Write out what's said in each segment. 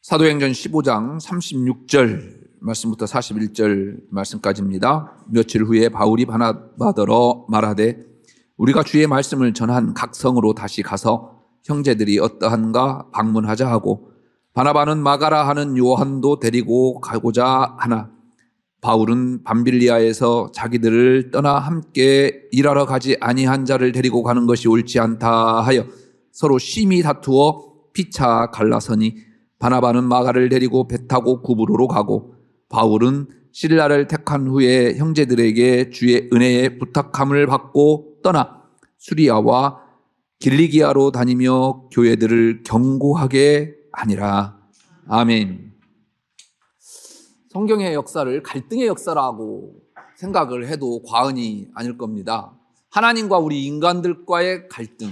사도행전 15장 36절 말씀부터 41절 말씀까지입니다. 며칠 후에 바울이 바나바더러 말하되 우리가 주의 말씀을 전한 각 성으로 다시 가서 형제들이 어떠한가 방문하자 하고 바나바는 마가라 하는 요한도 데리고 가고자 하나 바울은 밤빌리아에서 자기들을 떠나 함께 일하러 가지 아니한 자를 데리고 가는 것이 옳지 않다 하여 서로 심히 다투어 피차 갈라서니 바나바는 마가를 데리고 배 타고 구브로로 가고 바울은 실라를 택한 후에 형제들에게 주의 은혜에 부탁함을 받고 떠나 수리아와 길리기아로 다니며 교회들을 경고하게 하니라. 아멘. 성경의 역사를 갈등의 역사라고 생각을 해도 과언이 아닐 겁니다. 하나님과 우리 인간들과의 갈등,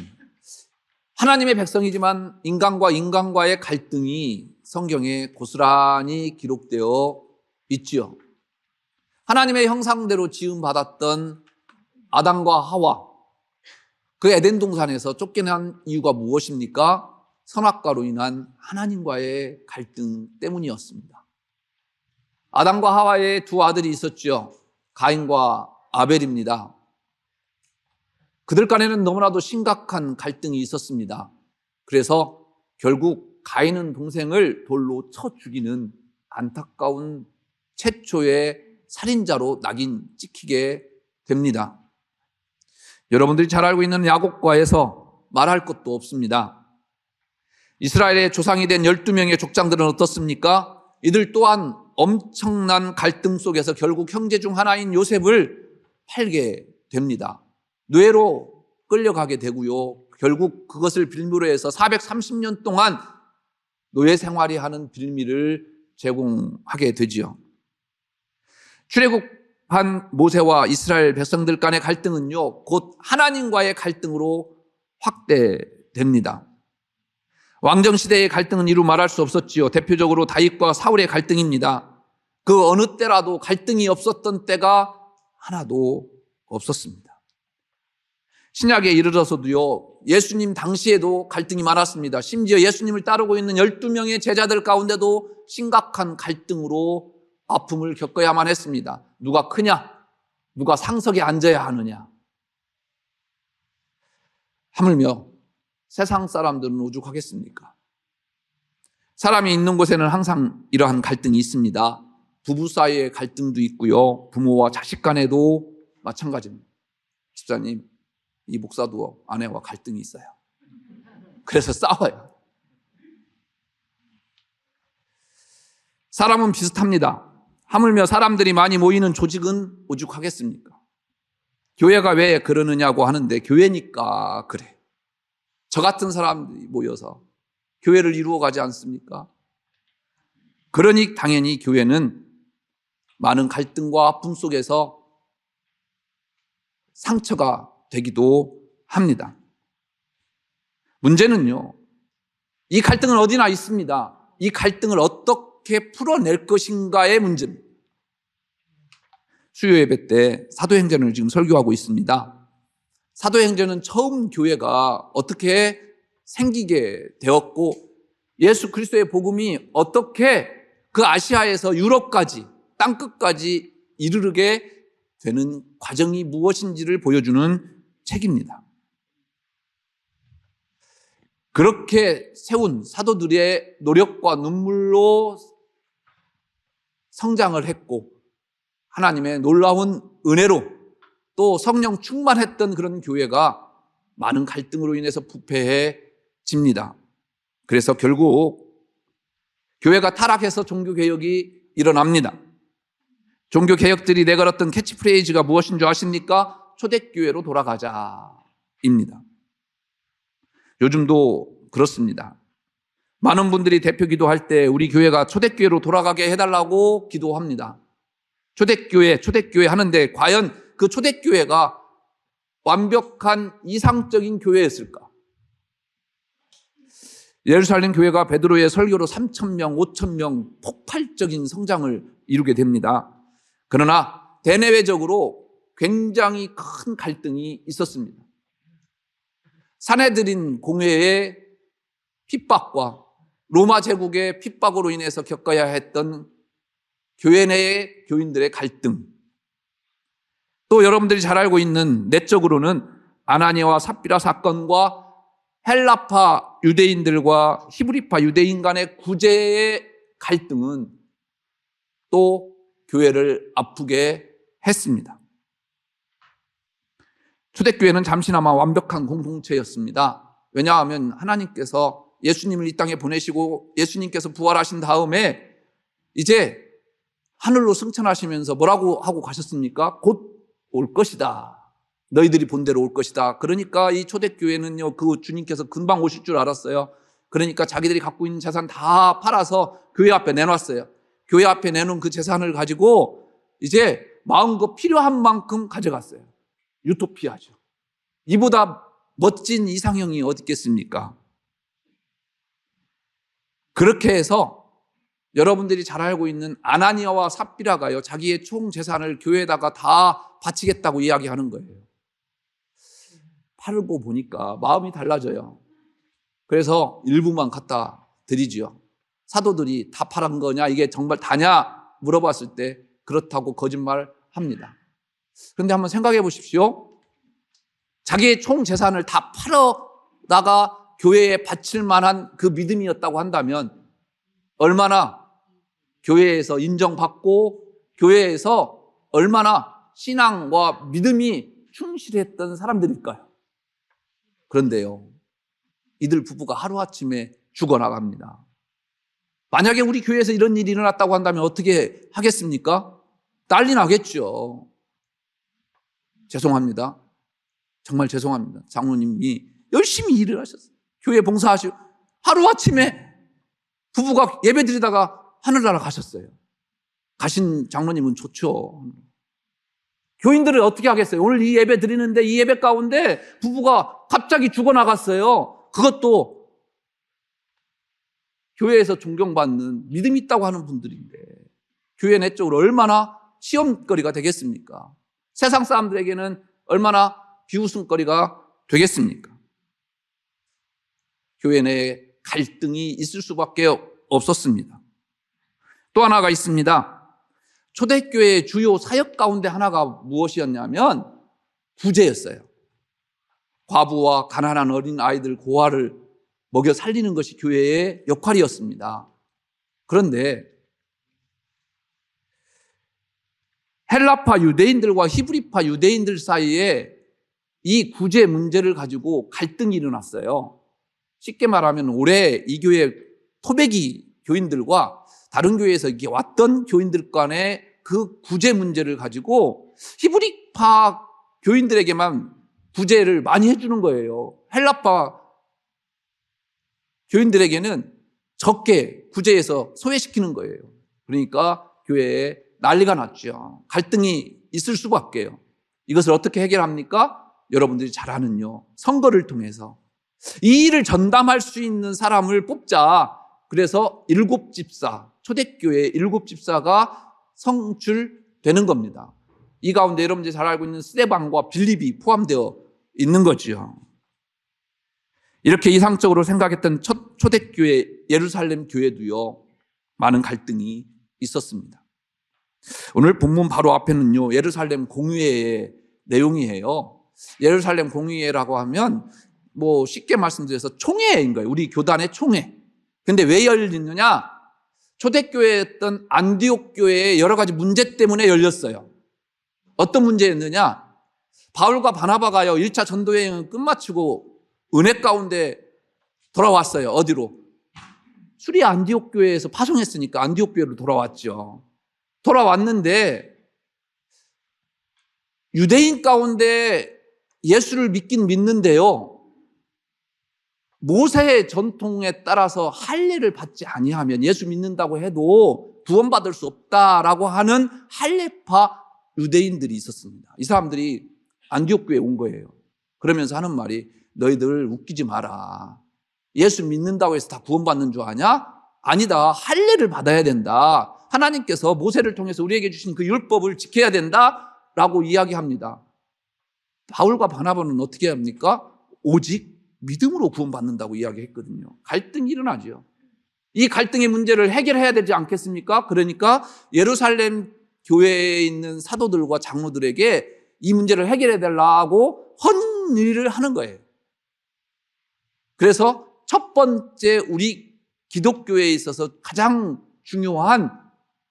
하나님의 백성이지만 인간과 인간과의 갈등이 성경에 고스란히 기록되어 있지요. 하나님의 형상대로 지음받았던 아담과 하와, 그 에덴 동산에서 쫓겨난 이유가 무엇입니까? 선악과로 인한 하나님과의 갈등 때문이었습니다. 아담과 하와의 두 아들이 있었죠. 가인과 아벨입니다. 그들 간에는 너무나도 심각한 갈등이 있었습니다. 그래서 결국 가인은 동생을 돌로 쳐 죽이는 안타까운 최초의 살인자로 낙인 찍히게 됩니다. 여러분들이 잘 알고 있는 야곱과에서 말할 것도 없습니다. 이스라엘의 조상이 된 12명의 족장들은 어떻습니까? 이들 또한 엄청난 갈등 속에서 결국 형제 중 하나인 요셉을 팔게 됩니다. 뇌로 끌려가게 되고요. 결국 그것을 빌미로 해서 430년 동안 노예 생활이 하는 빌미를 제공하게 되지요. 출애굽한 모세와 이스라엘 백성들 간의 갈등은요, 곧 하나님과의 갈등으로 확대됩니다. 왕정시대의 갈등은 이루 말할 수 없었지요. 대표적으로 다윗과 사울의 갈등입니다. 그 어느 때라도 갈등이 없었던 때가 하나도 없었습니다. 신약에 이르러서도요, 예수님 당시에도 갈등이 많았습니다. 심지어 예수님을 따르고 있는 12명의 제자들 가운데도 심각한 갈등으로 아픔을 겪어야만 했습니다. 누가 크냐? 누가 상석에 앉아야 하느냐? 하물며 세상 사람들은 오죽하겠습니까? 사람이 있는 곳에는 항상 이러한 갈등이 있습니다. 부부 사이의 갈등도 있고요, 부모와 자식 간에도 마찬가지입니다. 집사님, 이 목사도 아내와 갈등이 있어요. 그래서 싸워요. 사람은 비슷합니다. 하물며 사람들이 많이 모이는 조직은 오죽하겠습니까? 교회가 왜 그러느냐고 하는데 교회니까 그래. 저 같은 사람들이 모여서 교회를 이루어가지 않습니까? 그러니 당연히 교회는 많은 갈등과 아픔 속에서 상처가 되기도 합니다. 문제는요, 이 갈등은 어디나 있습니다. 이 갈등을 어떻게 풀어낼 것인가의 문제입니다. 수요 예배 때 사도행전을 지금 설교하고 있습니다. 사도행전은 처음 교회가 어떻게 생기게 되었고 예수 그리스도의 복음이 어떻게 그 아시아에서 유럽까지 땅끝까지 이르게 되는 과정이 무엇인지를 보여주는 책입니다. 그렇게 세운 사도들의 노력과 눈물로 성장을 했고 하나님의 놀라운 은혜로 또 성령 충만했던 그런 교회가 많은 갈등으로 인해서 부패해집니다. 그래서 결국 교회가 타락해서 종교개혁이 일어납니다. 종교개혁들이 내걸었던 캐치프레이즈가 무엇인 줄 아십니까? 초대교회로 돌아가자입니다. 요즘도 그렇습니다. 많은 분들이 대표 기도할 때 우리 교회가 초대교회로 돌아가게 해달라고 기도합니다. 초대교회 하는데 과연 그 초대교회가 완벽한 이상적인 교회였을까? 예루살렘 교회가 베드로의 설교로 3,000명, 5,000명 폭발적인 성장을 이루게 됩니다. 그러나 대내외적으로 굉장히 큰 갈등이 있었습니다. 사내들인 공회의 핍박과 로마 제국의 핍박으로 인해서 겪어야 했던 교회 내의 교인들의 갈등, 또 여러분들이 잘 알고 있는 내적으로는 아나니아와 삽비라 사건과 헬라파 유대인들과 히브리파 유대인 간의 구제의 갈등은 또 교회를 아프게 했습니다. 초대교회는 잠시나마 완벽한 공동체였습니다. 왜냐하면 하나님께서 예수님을 이 땅에 보내시고 예수님께서 부활하신 다음에 이제 하늘로 승천하시면서 뭐라고 하고 가셨습니까? 곧 올 것이다. 너희들이 본 대로 올 것이다. 그러니까 이 초대교회는요, 그 주님께서 금방 오실 줄 알았어요. 그러니까 자기들이 갖고 있는 재산 다 팔아서 교회 앞에 내놨어요. 교회 앞에 내놓은 그 재산을 가지고 이제 마음껏 필요한 만큼 가져갔어요. 유토피아죠. 이보다 멋진 이상형이 어디 있겠습니까? 그렇게 해서 여러분들이 잘 알고 있는 아나니아와 삽비라가요, 자기의 총 재산을 교회에다가 다 바치겠다고 이야기하는 거예요. 팔고 보니까 마음이 달라져요. 그래서 일부만 갖다 드리지요. 사도들이 다 팔은 거냐, 이게 정말 다냐 물어봤을 때 그렇다고 거짓말합니다. 그런데 한번 생각해 보십시오. 자기의 총 재산을 다 팔어다가 교회에 바칠 만한 그 믿음이었다고 한다면 얼마나 교회에서 인정받고 교회에서 얼마나 신앙과 믿음이 충실했던 사람들일까요? 그런데요, 이들 부부가 하루아침에 죽어나갑니다. 만약에 우리 교회에서 이런 일이 일어났다고 한다면 어떻게 하겠습니까? 난리 나겠죠. 죄송합니다. 정말 죄송합니다. 장로님이 열심히 일을 하셨어요. 교회 봉사하시고 하루아침에 부부가 예배 드리다가 하늘나라 가셨어요. 가신 장로님은 좋죠. 교인들을 어떻게 하겠어요? 오늘 이 예배 드리는데 이 예배 가운데 부부가 갑자기 죽어나갔어요. 그것도 교회에서 존경받는 믿음 있다고 하는 분들인데 교회 내적으로 얼마나 시험거리가 되겠습니까? 세상 사람들에게는 얼마나 비웃음거리가 되겠습니까? 교회 내에 갈등이 있을 수밖에 없었습니다. 또 하나가 있습니다. 초대교회의 주요 사역 가운데 하나가 무엇이었냐면 구제였어요. 과부와 가난한 어린 아이들 고아를 먹여 살리는 것이 교회의 역할이었습니다. 그런데 헬라파 유대인들과 히브리파 유대인들 사이에 이 구제 문제를 가지고 갈등이 일어났어요. 쉽게 말하면 올해 이 교회 토백이 교인들과 다른 교회에서 이게 왔던 교인들 간의 그 구제 문제를 가지고 히브리파 교인들에게만 구제를 많이 해주는 거예요. 헬라파 교인들에게는 적게 구제해서 소외시키는 거예요. 그러니까 교회에 난리가 났죠. 갈등이 있을 수밖에요. 이것을 어떻게 해결합니까? 여러분들이 잘 아는요, 선거를 통해서 이 일을 전담할 수 있는 사람을 뽑자. 그래서 7집사, 초대교회 7집사가 성출되는 겁니다. 이 가운데 여러분들이 잘 알고 있는 스데반과 빌립이 포함되어 있는 거죠. 이렇게 이상적으로 생각했던 초대교회 예루살렘 교회도요, 많은 갈등이 있었습니다. 오늘 본문 바로 앞에는요, 예루살렘 공의회의 내용이에요. 예루살렘 공의회라고 하면 뭐 쉽게 말씀드려서 총회인 거예요. 우리 교단의 총회. 근데 왜 열리느냐? 초대교회였던 안디옥 교회의 여러 가지 문제 때문에 열렸어요. 어떤 문제였느냐? 바울과 바나바가요, 1차 전도여행을 끝마치고 은혜 가운데 돌아왔어요. 어디로? 수리아 안디옥 교회에서 파송했으니까 안디옥 교회로 돌아왔죠. 돌아왔는데 유대인 가운데 예수를 믿긴 믿는데요, 모세의 전통에 따라서 할례를 받지 아니하면 예수 믿는다고 해도 구원받을 수 없다라고 하는 할례파 유대인들이 있었습니다. 이 사람들이 안디옥 교회에 온 거예요. 그러면서 하는 말이, 너희들 웃기지 마라. 예수 믿는다고 해서 다 구원받는 줄 아냐? 아니다. 할례를 받아야 된다. 하나님께서 모세를 통해서 우리에게 주신 그 율법을 지켜야 된다라고 이야기합니다. 바울과 바나바는 어떻게 합니까? 오직 믿음으로 구원받는다고 이야기했거든요. 갈등이 일어나죠. 이 갈등의 문제를 해결해야 되지 않겠습니까? 그러니까 예루살렘 교회에 있는 사도들과 장로들에게 이 문제를 해결해 달라고 헌의를 하는 거예요. 그래서 첫 번째 우리 기독교에 있어서 가장 중요한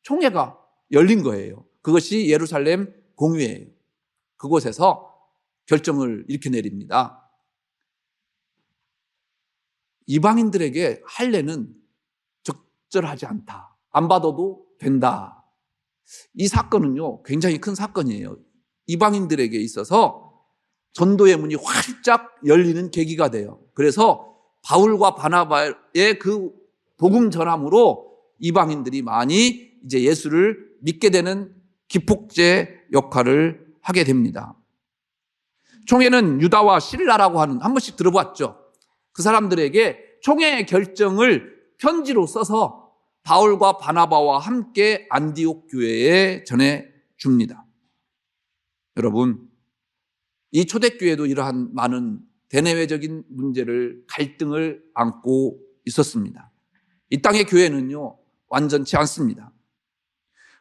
총회가 열린 거예요. 그것이 예루살렘 공회예요. 그곳에서 결정을 이렇게 내립니다. 이방인들에게 할례는 적절하지 않다. 안 받아도 된다. 이 사건은요, 굉장히 큰 사건이에요. 이방인들에게 있어서 전도의 문이 활짝 열리는 계기가 돼요. 그래서 바울과 바나바의 그 복음 전함으로 이방인들이 많이 이제 예수를 믿게 되는 기폭제 역할을 하게 됩니다. 총회는 유다와 실라라고 하는, 한 번씩 들어봤죠. 그 사람들에게 총회의 결정을 편지로 써서 바울과 바나바와 함께 안디옥 교회에 전해줍니다. 여러분, 이 초대교회도 이러한 많은 대내외적인 문제를, 갈등을 안고 있었습니다. 이 땅의 교회는요, 완전치 않습니다.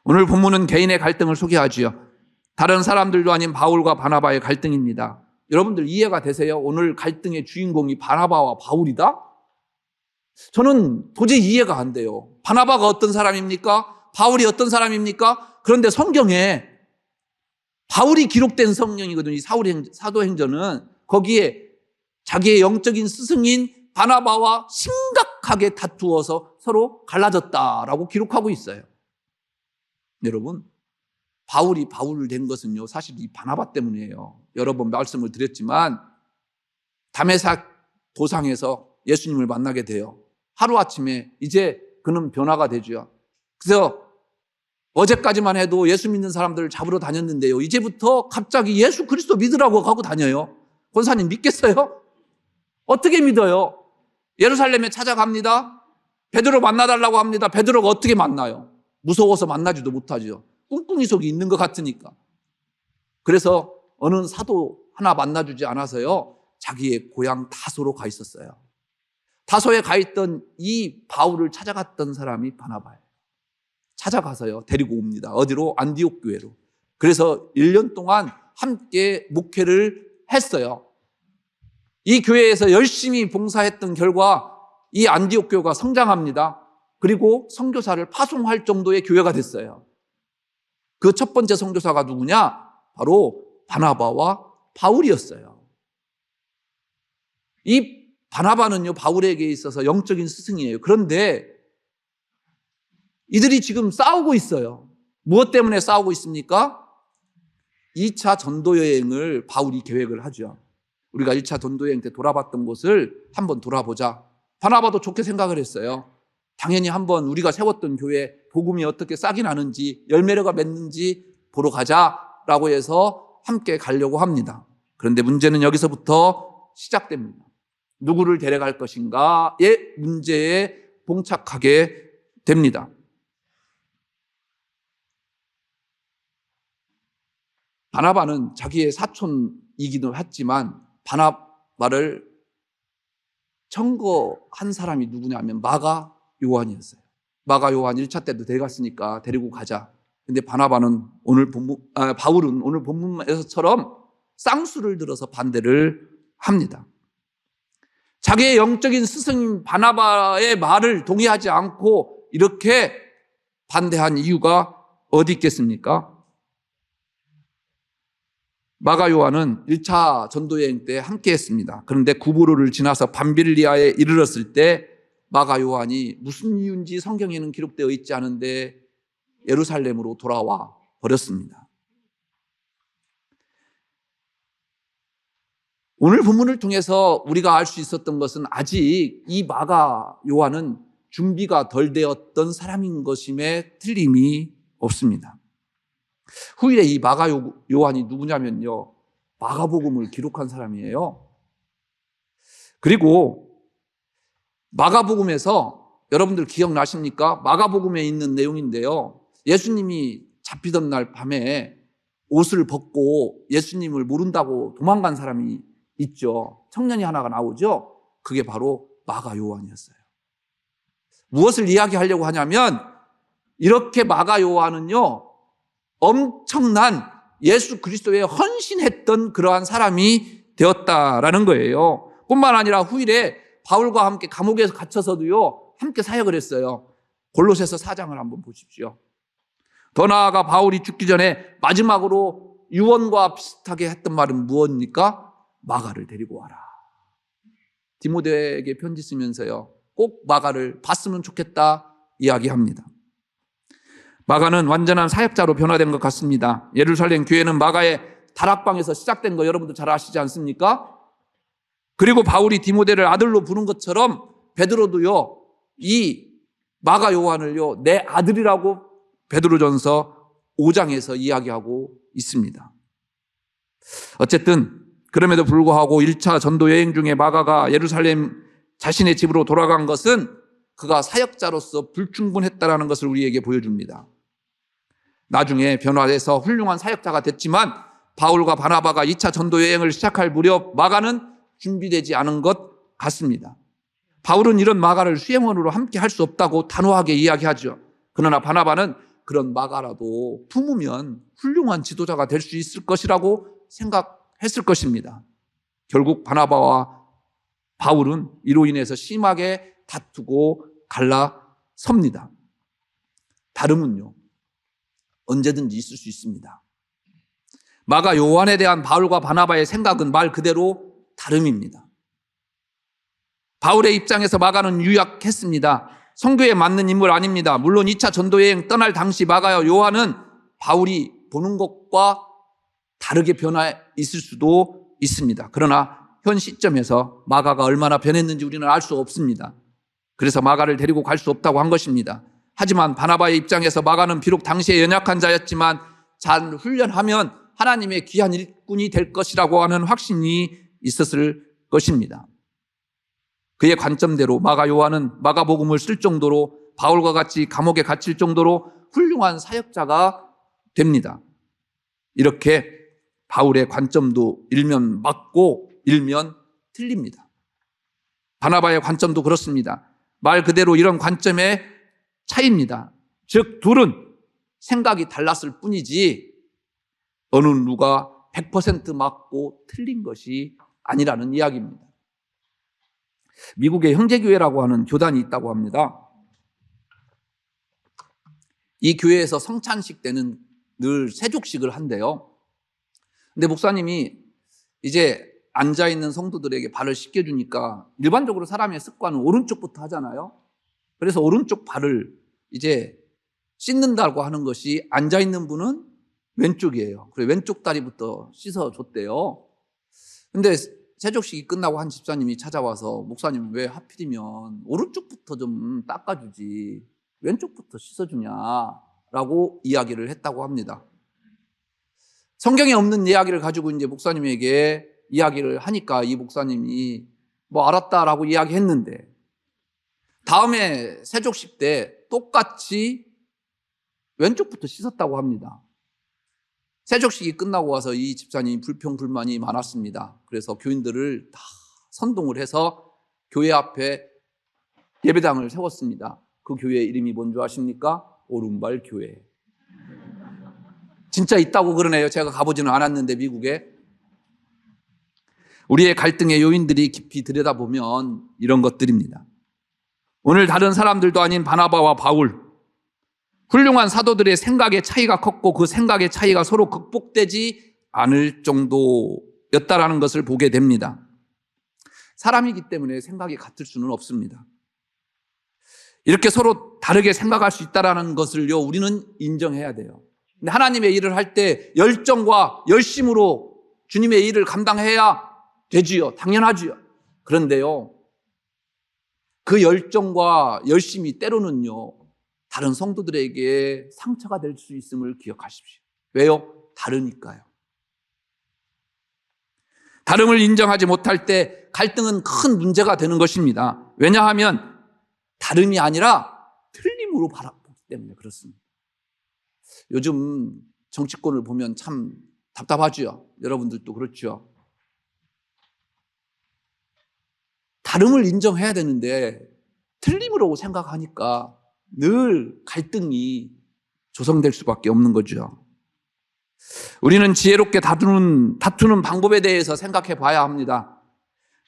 오늘 본문은 개인의 갈등을 소개하지요. 다른 사람들도 아닌 바울과 바나바의 갈등입니다. 여러분들 이해가 되세요? 오늘 갈등의 주인공이 바나바와 바울이다? 저는 도저히 이해가 안 돼요. 바나바가 어떤 사람입니까? 바울이 어떤 사람입니까? 그런데 성경에 바울이 기록된 성경이거든요. 이 사도행전은 거기에 자기의 영적인 스승인 바나바와 심각하게 다투어서 서로 갈라졌다라고 기록하고 있어요. 여러분, 바울이 바울 된 것은요, 사실 이 바나바 때문이에요. 여러 번 말씀을 드렸지만 다메삭 도상에서 예수님을 만나게 돼요. 하루아침에 이제 그는 변화가 되죠. 그래서 어제까지만 해도 예수 믿는 사람들을 잡으러 다녔는데요, 이제부터 갑자기 예수 그리스도 믿으라고 하고 다녀요. 권사님 믿겠어요? 어떻게 믿어요? 예루살렘에 찾아갑니다. 베드로 만나달라고 합니다. 베드로가 어떻게 만나요? 무서워서 만나지도 못하죠. 꿍꿍이 속이 있는 것 같으니까. 그래서 어느 사도 하나 만나주지 않아서요, 자기의 고향 다소로 가 있었어요. 다소에 가 있던 이 바울을 찾아갔던 사람이 바나바예요. 찾아가서요, 데리고 옵니다. 어디로? 안디옥 교회로. 그래서 1년 동안 함께 목회를 했어요. 이 교회에서 열심히 봉사했던 결과 이 안디옥 교회가 성장합니다. 그리고 선교사를 파송할 정도의 교회가 됐어요. 그 첫 번째 선교사가 누구냐? 바로 바나바와 바울이었어요. 이 바나바는요, 바울에게 있어서 영적인 스승이에요. 그런데 이들이 지금 싸우고 있어요. 무엇 때문에 싸우고 있습니까? 2차 전도여행을 바울이 계획을 하죠. 우리가 1차 전도여행 때 돌아봤던 곳을 한번 돌아보자. 바나바도 좋게 생각을 했어요. 당연히 한번 우리가 세웠던 교회 복음이 어떻게 싹이 나는지, 열매가 맺는지 보러 가자라고 해서 함께 가려고 합니다. 그런데 문제는 여기서부터 시작됩니다. 누구를 데려갈 것인가의 문제에 봉착하게 됩니다. 바나바는 자기의 사촌이기도 했지만 바나바를 청거한 사람이 누구냐면 마가 요한이었어요. 마가 요한 1차 때도 데려갔으니까 데리고 가자. 근데 바울은 오늘 본문에서처럼 쌍수를 들어서 반대를 합니다. 자기의 영적인 스승인 바나바의 말을 동의하지 않고 이렇게 반대한 이유가 어디 있겠습니까? 마가 요한은 1차 전도여행 때 함께 했습니다. 그런데 구브로를 지나서 밤빌리아에 이르렀을 때 마가 요한이 무슨 이유인지 성경에는 기록되어 있지 않은데 예루살렘으로 돌아와 버렸습니다. 오늘 본문을 통해서 우리가 알 수 있었던 것은 아직 이 마가 요한은 준비가 덜 되었던 사람인 것임에 틀림이 없습니다. 후일에 이 마가 요한이 누구냐면요, 마가복음을 기록한 사람이에요. 그리고 마가복음에서 여러분들 기억나십니까? 마가복음에 있는 내용인데요, 예수님이 잡히던 날 밤에 옷을 벗고 예수님을 모른다고 도망간 사람이 있죠. 청년이 하나가 나오죠. 그게 바로 마가 요한이었어요. 무엇을 이야기하려고 하냐면 이렇게 마가 요한은요, 엄청난 예수 그리스도에 헌신했던 그러한 사람이 되었다라는 거예요. 뿐만 아니라 후일에 바울과 함께 감옥에 갇혀서도요, 함께 사역을 했어요. 골로새서 4장을 한번 보십시오. 더 나아가 바울이 죽기 전에 마지막으로 유언과 비슷하게 했던 말은 무엇입니까? 마가를 데리고 와라. 디모데에게 편지 쓰면서요, 꼭 마가를 봤으면 좋겠다 이야기합니다. 마가는 완전한 사역자로 변화된 것 같습니다. 예루살렘 교회는 마가의 다락방에서 시작된 거 여러분도 잘 아시지 않습니까? 그리고 바울이 디모데를 아들로 부른 것처럼 베드로도요, 이 마가 요한을요, 내 아들이라고 베드로전서 5장에서 이야기하고 있습니다. 어쨌든 그럼에도 불구하고 1차 전도 여행 중에 마가가 예루살렘 자신의 집으로 돌아간 것은 그가 사역자로서 불충분했다라는 것을 우리에게 보여줍니다. 나중에 변화해서 훌륭한 사역자가 됐지만 바울과 바나바가 2차 전도 여행을 시작할 무렵 마가는 준비되지 않은 것 같습니다. 바울은 이런 마가를 수행원으로 함께 할 수 없다고 단호하게 이야기하죠. 그러나 바나바는 그런 마가라도 품으면 훌륭한 지도자가 될 수 있을 것이라고 생각했을 것입니다. 결국 바나바와 바울은 이로 인해서 심하게 다투고 갈라섭니다. 다름은요, 언제든지 있을 수 있습니다. 마가 요한에 대한 바울과 바나바의 생각은 말 그대로 다름입니다. 바울의 입장에서 마가는 유약했습니다. 선교에 맞는 인물 아닙니다. 물론 2차 전도여행 떠날 당시 마가와 요한은 바울이 보는 것과 다르게 변화 있을 수도 있습니다. 그러나 현 시점에서 마가가 얼마나 변했는지 우리는 알 수 없습니다. 그래서 마가를 데리고 갈 수 없다고 한 것입니다. 하지만 바나바의 입장에서 마가는 비록 당시에 연약한 자였지만 잘 훈련하면 하나님의 귀한 일꾼이 될 것이라고 하는 확신이 있었을 것입니다. 그의 관점대로 마가 요한은 마가복음을 쓸 정도로 바울과 같이 감옥에 갇힐 정도로 훌륭한 사역자가 됩니다. 이렇게 바울의 관점도 일면 맞고 일면 틀립니다. 바나바의 관점도 그렇습니다. 말 그대로 이런 관점의 차이입니다. 즉 둘은 생각이 달랐을 뿐이지 어느 누가 100% 맞고 틀린 것이 아니라는 이야기입니다. 미국의 형제교회라고 하는 교단이 있다고 합니다. 이 교회에서 성찬식 때는 늘 세족식을 한대요. 근데 목사님이 이제 앉아있는 성도들에게 발을 씻겨주니까 일반적으로 사람의 습관은 오른쪽부터 하잖아요. 그래서 오른쪽 발을 이제 씻는다고 하는 것이 앉아있는 분은 왼쪽이에요. 그래서 왼쪽 다리부터 씻어줬대요. 근데 세족식이 끝나고 한 집사님이 찾아와서 목사님 왜 하필이면 오른쪽부터 좀 닦아주지 왼쪽부터 씻어주냐라고 이야기를 했다고 합니다. 성경에 없는 이야기를 가지고 이제 목사님에게 이야기를 하니까 이 목사님이 뭐 알았다라고 이야기했는데 다음에 세족식 때 똑같이 왼쪽부터 씻었다고 합니다. 세족식이 끝나고 와서 이 집사님이 불평불만이 많았습니다. 그래서 교인들을 다 선동을 해서 교회 앞에 예배당을 세웠습니다. 그 교회 이름이 뭔지 아십니까? 오른발 교회. 진짜 있다고 그러네요. 제가 가보지는 않았는데 미국에. 우리의 갈등의 요인들이 깊이 들여다보면 이런 것들입니다. 오늘 다른 사람들도 아닌 바나바와 바울, 훌륭한 사도들의 생각의 차이가 컸고 그 생각의 차이가 서로 극복되지 않을 정도였다라는 것을 보게 됩니다. 사람이기 때문에 생각이 같을 수는 없습니다. 이렇게 서로 다르게 생각할 수 있다는 것을요, 우리는 인정해야 돼요. 근데 하나님의 일을 할 때 열정과 열심으로 주님의 일을 감당해야 되지요. 당연하지요. 그런데요, 그 열정과 열심이 때로는요, 다른 성도들에게 상처가 될 수 있음을 기억하십시오. 왜요? 다르니까요. 다름을 인정하지 못할 때 갈등은 큰 문제가 되는 것입니다. 왜냐하면 다름이 아니라 틀림으로 바라보기 때문에 그렇습니다. 요즘 정치권을 보면 참 답답하죠. 여러분들도 그렇죠. 다름을 인정해야 되는데 틀림으로 생각하니까 늘 갈등이 조성될 수밖에 없는 거죠. 우리는 지혜롭게 다투는 방법에 대해서 생각해 봐야 합니다.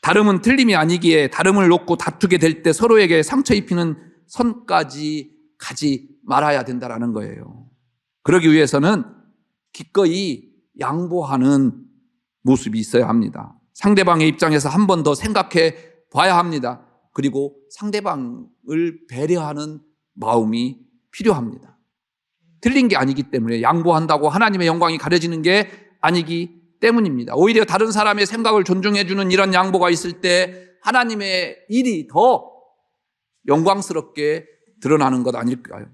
다름은 틀림이 아니기에 다름을 놓고 다투게 될 때 서로에게 상처 입히는 선까지 가지 말아야 된다는 거예요. 그러기 위해서는 기꺼이 양보하는 모습이 있어야 합니다. 상대방의 입장에서 한 번 더 생각해 봐야 합니다. 그리고 상대방을 배려하는 마음이 필요합니다. 틀린 게 아니기 때문에, 양보한다고 하나님의 영광이 가려지는 게 아니기 때문입니다. 오히려 다른 사람의 생각을 존중해 주는 이런 양보가 있을 때 하나님의 일이 더 영광스럽게 드러나는 것 아닐까요?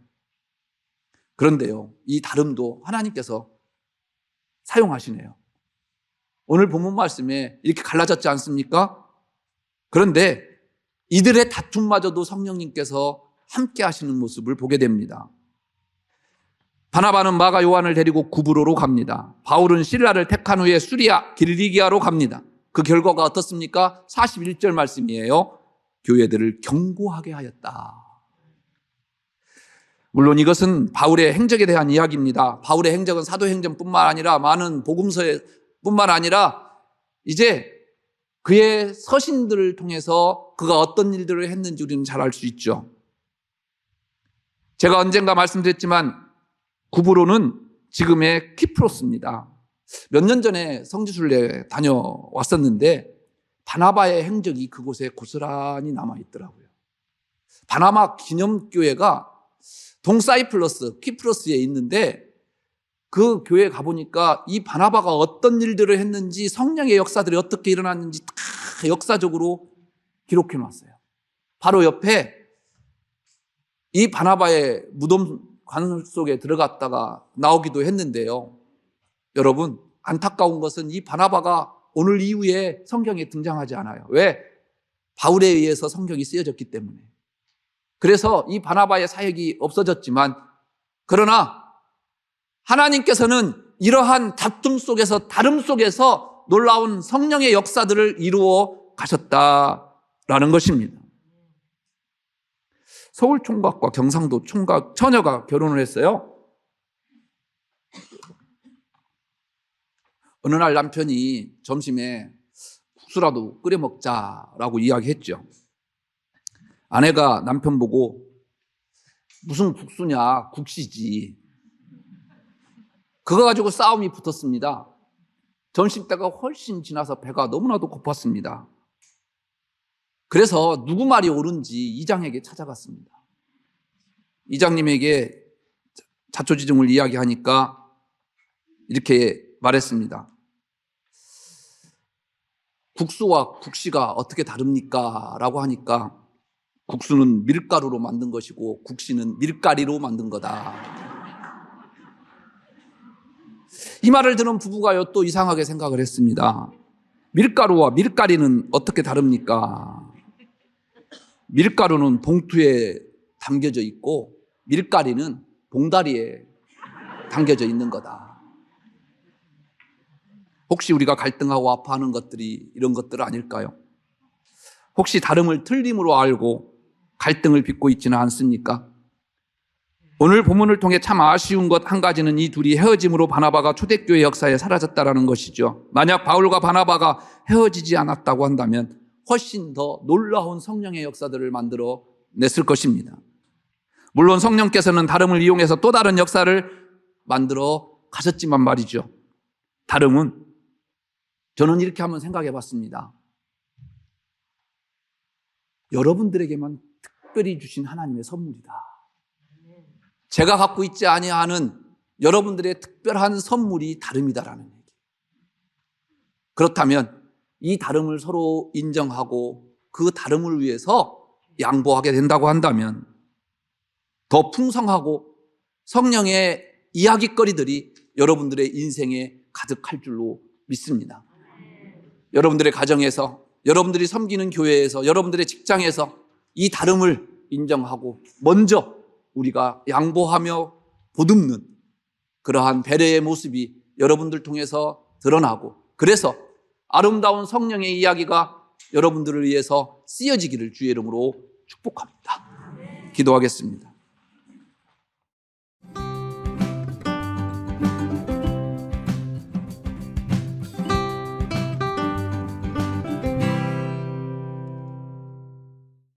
그런데요, 이 다름도 하나님께서 사용하시네요. 오늘 본문 말씀에 이렇게 갈라졌지 않습니까? 그런데 이들의 다툼마저도 성령님께서 함께 하시는 모습을 보게 됩니다. 바나바는 마가 요한을 데리고 구브로로 갑니다. 바울은 실라를 택한 후에 수리아, 길리기아로 갑니다. 그 결과가 어떻습니까? 41절 말씀이에요. 교회들을 경고하게 하였다. 물론 이것은 바울의 행적에 대한 이야기입니다. 바울의 행적은 사도행전뿐만 아니라 많은 복음서뿐만 아니라 이제 그의 서신들을 통해서 그가 어떤 일들을 했는지 우리는 잘 알 수 있죠. 제가 언젠가 말씀드렸지만 구브로는 지금의 키프로스입니다. 몇 년 전에 성지순례 다녀왔었는데 바나바의 행적이 그곳에 고스란히 남아있더라고요. 바나바 기념교회가 동사이플러스, 키프로스에 있는데 그 교회에 가보니까 이 바나바가 어떤 일들을 했는지, 성령의 역사들이 어떻게 일어났는지 다 역사적으로 기록해 놨어요. 바로 옆에 이 바나바의 무덤 관 속에 들어갔다가 나오기도 했는데요. 여러분, 안타까운 것은 이 바나바가 오늘 이후에 성경에 등장하지 않아요. 왜? 바울에 의해서 성경이 쓰여졌기 때문에. 그래서 이 바나바의 사역이 없어졌지만, 그러나 하나님께서는 이러한 다툼 속에서, 다름 속에서 놀라운 성령의 역사들을 이루어 가셨다라는 것입니다. 서울총각과 경상도 총각 처녀가 결혼을 했어요. 어느 날 남편이 점심에 국수라도 끓여 먹자라고 이야기했죠. 아내가 남편 보고 무슨 국수냐, 국시지. 그거 가지고 싸움이 붙었습니다. 점심때가 훨씬 지나서 배가 너무나도 고팠습니다. 그래서 누구 말이 옳은지 이장에게 찾아갔습니다. 이장님에게 자초지종을 이야기하니까 이렇게 말했습니다. 국수와 국시가 어떻게 다릅니까? 라고 하니까 국수는 밀가루로 만든 것이고 국시는 밀가리로 만든 거다. 이 말을 들은 부부가요, 또 이상하게 생각을 했습니다. 밀가루와 밀가리는 어떻게 다릅니까? 밀가루는 봉투에 담겨져 있고 밀가리는 봉다리에 담겨져 있는 거다. 혹시 우리가 갈등하고 아파하는 것들이 이런 것들 아닐까요? 혹시 다름을 틀림으로 알고 갈등을 빚고 있지는 않습니까? 오늘 본문을 통해 참 아쉬운 것 한 가지는 이 둘이 헤어짐으로 바나바가 초대교회 역사에 사라졌다는 것이죠. 만약 바울과 바나바가 헤어지지 않았다고 한다면 훨씬 더 놀라운 성령의 역사들을 만들어 냈을 것입니다. 물론 성령께서는 다름을 이용해서 또 다른 역사를 만들어 가셨지만 말이죠. 다름은 저는 이렇게 한번 생각해 봤습니다. 여러분들에게만 특별히 주신 하나님의 선물이다. 제가 갖고 있지 아니하는 여러분들의 특별한 선물이 다름이다라는 얘기. 그렇다면 이 다름을 서로 인정하고 그 다름을 위해서 양보하게 된다고 한다면 더 풍성하고 성령의 이야깃거리들이 여러분들의 인생에 가득할 줄로 믿습니다. 여러분들의 가정에서, 여러분들이 섬기는 교회에서, 여러분들의 직장에서 이 다름을 인정하고 먼저 우리가 양보하며 보듬는 그러한 배려의 모습이 여러분들 통해서 드러나고, 그래서 아름다운 성령의 이야기가 여러분들을 위해서 쓰여지기를 주의 이름으로 축복합니다. 기도하겠습니다.